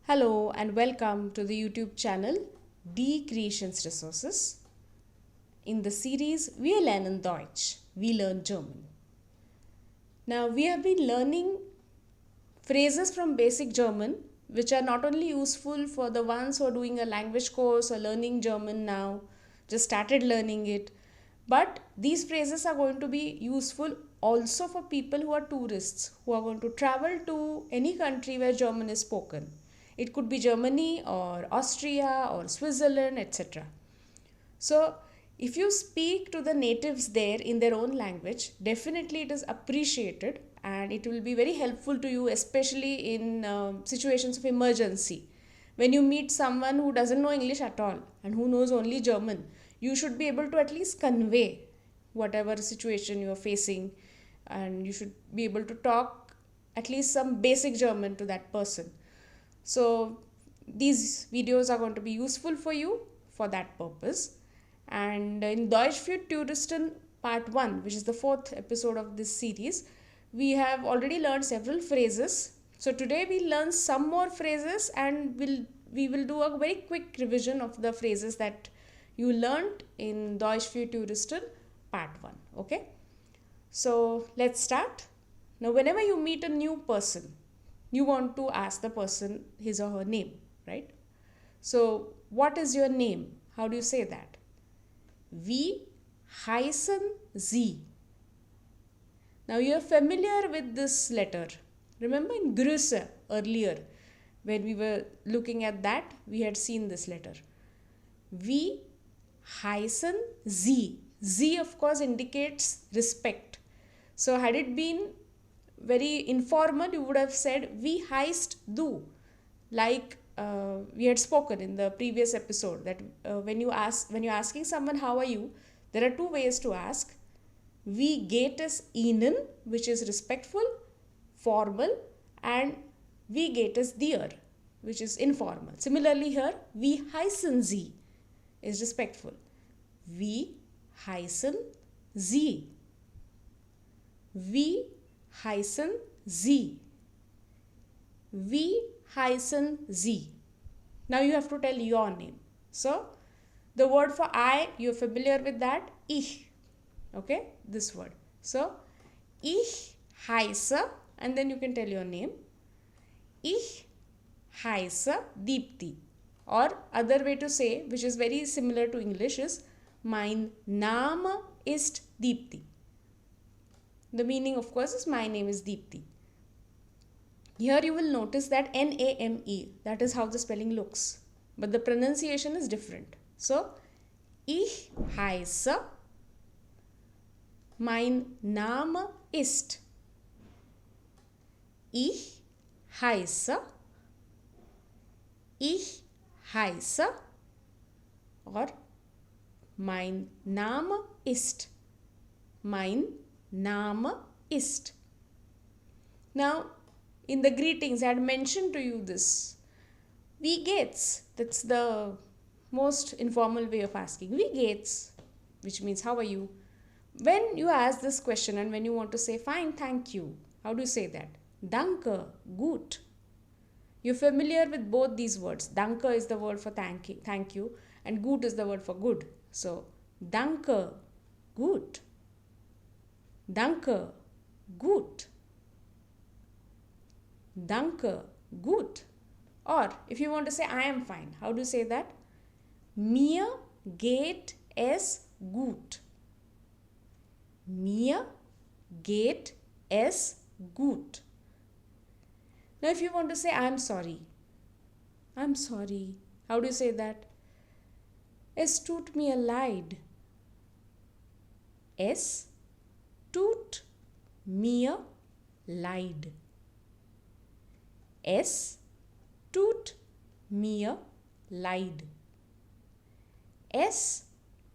Hello and welcome to the YouTube channel D Creations Resources. In the series Wir lernen Deutsch, we learn German. Now we have been learning phrases from basic German which are not only useful for the ones who are doing a language course or learning German now, just started learning it, but these phrases are going to be useful also for people who are tourists who are going to travel to any country where German is spoken. It could be Germany or Austria or Switzerland, etc. So, if you speak to the natives there in their own language, definitely it is appreciated and it will be very helpful to you, especially in situations of emergency. When you meet someone who doesn't know English at all and who knows only German, you should be able to at least convey whatever situation you are facing, and you should be able to talk at least some basic German to that person. So these videos are going to be useful for you for that purpose. And in Deutsch für Touristen part 1, which is the 4th episode of this series, we have already learned several phrases. So today we learn some more phrases and we will do a very quick revision of the phrases that you learned in Deutsch für Touristen part 1. Okay? So let's start. Now whenever you meet a new person, you want to ask the person his or her name, right? So what is your name? How do you say that? Wie heißen Sie? Now you are familiar with this letter. Remember in Grüße earlier, when we were looking at that, we had seen this letter. Wie heißen Sie? Sie of course indicates respect. So had it been very informal, you would have said wie heißt du, like we had spoken in the previous episode that when you're asking someone how are you, there are two ways to ask. Wie geht es Ihnen, which is respectful, formal, and wie geht es dir, which is informal. Similarly here, wie heißen Sie is respectful. Wie heißen Sie? Wie heißen Sie? Wie heißen Sie? Now you have to tell your name. So the word for I, you're familiar with that, ich. Okay, this word. So ich heiße, and then you can tell your name. Ich heiße Deepti. Or other way to say, which is very similar to English, is mein Name ist Deepti. The meaning of course is my name is Deepti. Here you will notice that N-A-M-E, that is how the spelling looks. But the pronunciation is different. So, ich heiße, mein Name ist. Ich heiße, ich heiße, or mein Name ist. Mein Name ist. Now, in the greetings, I had mentioned to you this. Wie geht's? That's the most informal way of asking. Wie geht's? Which means, how are you? When you ask this question and when you want to say, fine, thank you, how do you say that? Danke, gut. You're familiar with both these words. Danke is the word for thank you, and gut is the word for good. So, danke, gut. Danke, gut. Danke, gut. Or if you want to say I am fine, how do you say that? Mir geht es gut. Mir geht es gut. Now if you want to say I am sorry, I'm sorry, how do you say that? Es tut mir leid. Es tut mir leid. Es tut mir leid. Es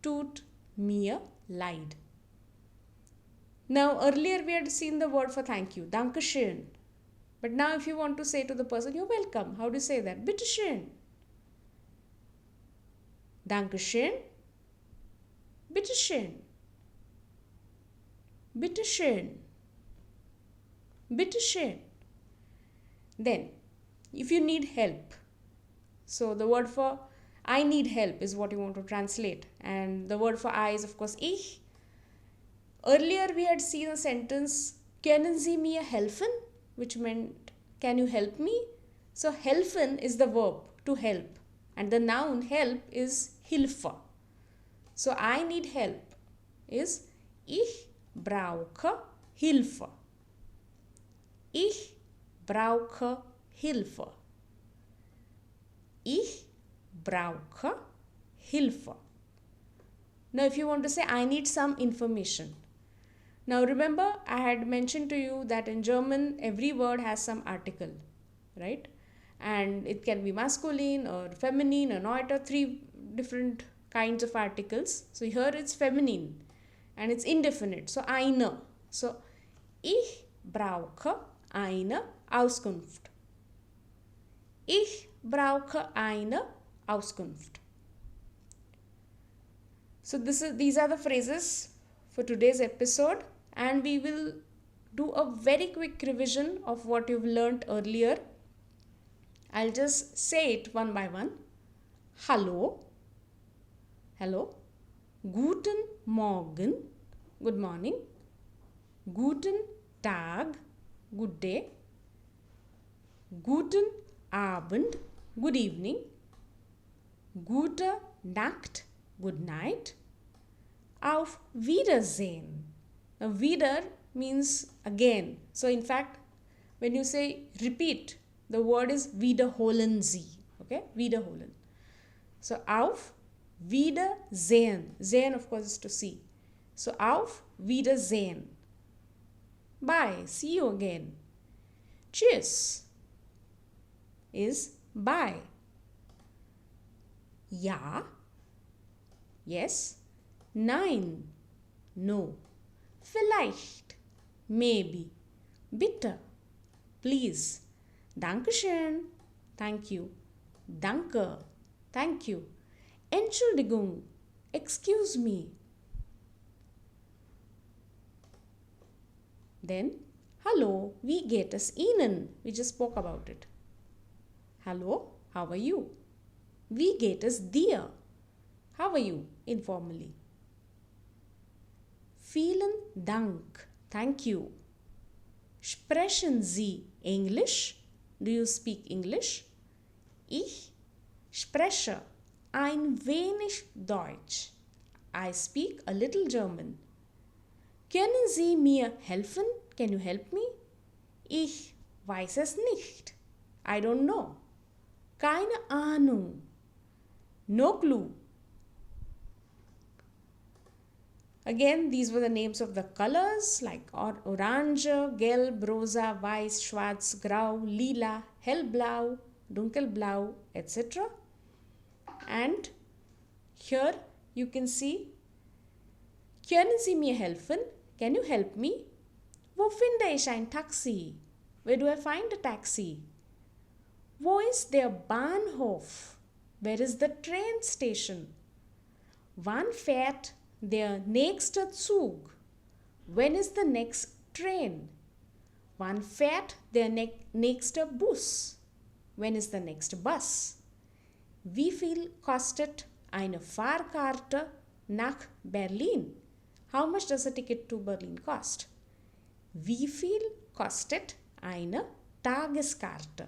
tut mir leid. Now earlier we had seen the word for thank you, Dankeschön. But now if you want to say to the person, you're welcome, how do you say that? Bitteschön. Dankeschön. Bitteschön. Bitteschön. Bitteschön. Then if you need help. So the word for I need help is what you want to translate. And the word for I is of course ich. Earlier we had seen a sentence, können Sie mir helfen? Which meant, can you help me? So helfen is the verb, to help. And the noun help is Hilfe. So I need help is ich brauche Hilfe. Ich brauche Hilfe. Ich brauche Hilfe. Now if you want to say I need some information. Now remember I had mentioned to you that in German every word has some article, right? And it can be masculine or feminine or neuter, three different kinds of articles. So here it's feminine and it's indefinite. So eine. So ich brauche eine Auskunft. Ich brauche eine Auskunft. So these are the phrases for today's episode, and we will do a very quick revision of what you've learnt earlier. I'll just say it one by one. Hallo. Hello. Guten Morgen. Good morning. Guten Tag. Good day. Guten Abend. Good evening. Gute Nacht. Good night. Auf Wiedersehen. Now, wieder means again. So, in fact, when you say repeat, the word is wiederholen Sie. Okay? Wiederholen. So, auf Wiedersehen. Sehen, of course, is to see. So, auf Wiedersehen. Bye. See you again. Tschüss is bye. Ja. Yes. Nein. No. Vielleicht. Maybe. Bitte. Please. Dankeschön. Thank you. Danke. Thank you. Entschuldigung. Excuse me. Then, hallo, wie geht es Ihnen? We just spoke about it. Hallo, how are you? Wie geht es dir? How are you? Informally. Vielen Dank. Thank you. Sprechen Sie Englisch? Do you speak English? Ich spreche ein wenig Deutsch. I speak a little German. Können Sie mir helfen? Can you help me? Ich weiß es nicht. I don't know. Keine Ahnung. No clue. Again, these were the names of the colors like orange, gelb, rosa, weiß, schwarz, grau, lila, hellblau, dunkelblau, etc. And here you can see, können Sie mir helfen? Can you help me? Wo finde ich ein Taxi? Where do I find a taxi? Wo ist der Bahnhof? Where is the train station? Wann fährt der nächste Zug? When is the next train? Wann fährt der nächste Bus? When is the next bus? Wie viel kostet eine Fahrkarte nach Berlin? How much does a ticket to Berlin cost? Wie viel kostet eine Tageskarte?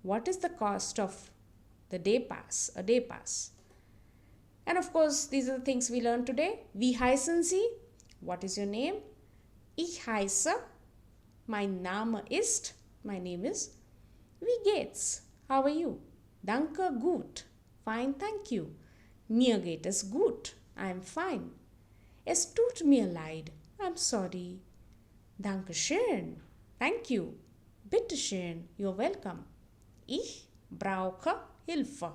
What is the cost of the day pass, a day pass? And of course, these are the things we learned today. Wie heißen Sie? What is your name? Ich heiße. Mein Name ist. My name is. Wie geht's? How are you? Danke, gut. Fine, thank you. Mir geht es gut. I'm fine. Es tut mir leid. I'm sorry. Danke schön. Thank you. Bitte schön. You're welcome. Ich brauche Hilfe.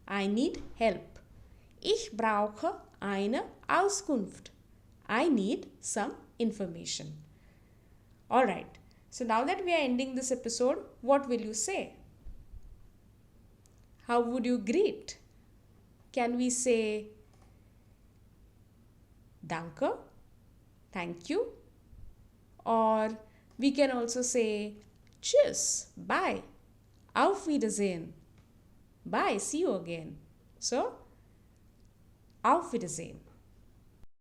I need help. Ich brauche eine Auskunft. I need some information. Alright. So now that we are ending this episode, what will you say? How would you greet? Can we say Danke, thank you? Or we can also say Tschüss, bye, Auf Wiedersehen. Bye, see you again. So, auf Wiedersehen.